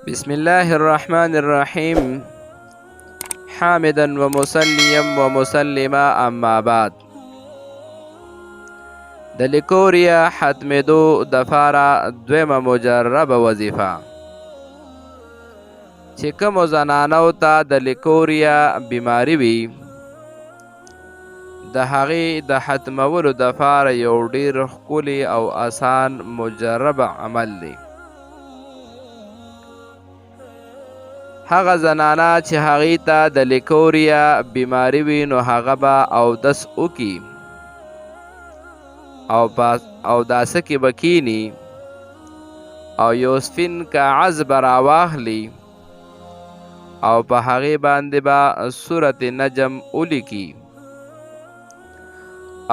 بسم الله الرحمن الرحيم حامدا ومصليا ومسلما اما بعد د لیکوریا ختمېدو دپاره دویمه مجربه وظیفه چې کومو زنانو ته د لیکوریا بیماري وي د هغې د ختمولو دپاره یو ډېر ښکلی او آسان مجرب عمل دی. هغه زنانه چې هغې ته د لیکوریا بیماري وي نو هغه به اودس وکړي او داسه کې به کیني او یو سپین کاغذ به راواخلي او په هغې باندې به سورت نجم ولیکي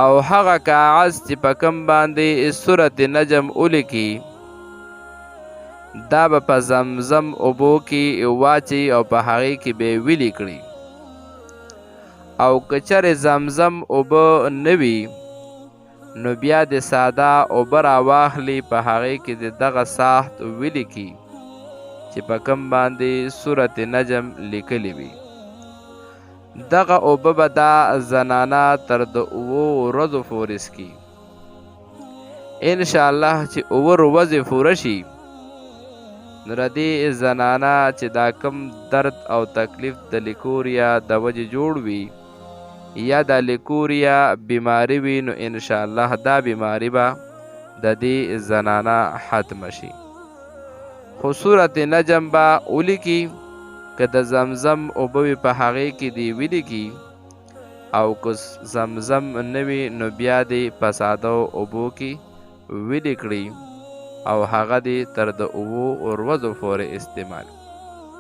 او هغه کاغذ چې په کوم باندې سورت نجم ولیکي دا به په زمزم اوبو کې واچي او په هغې کې به یې ویلې کړي او که چېرې زمزم اوبه نه وي نو بیا د ساده اوبه راواخلي په هغې کې د دغه ساحت ولیکي چې په کوم باندې سورت نجم لیکلی وي. دغه اوبه به دا زنانه تر د 7 ورځو پورې څښي. انشاءالله چې 7 ورځې پوره شي نو د دې زنانه چې دا کم درد او تکلیف د لیکوریا د وجې جوړ وي یا د لیکوریا بیماری وي نو انشاءالله دا بیماری به د دې زنانه ختمه شي. خو صورت نجم به ولیکي که د زمزم اوبه وي په هغې کې دې ولیکي او که زمزم نه وي نو بیا دې په ساده اوبو کې ویلې کړي او هغه دې تر د 7 ورځو پورې استعمال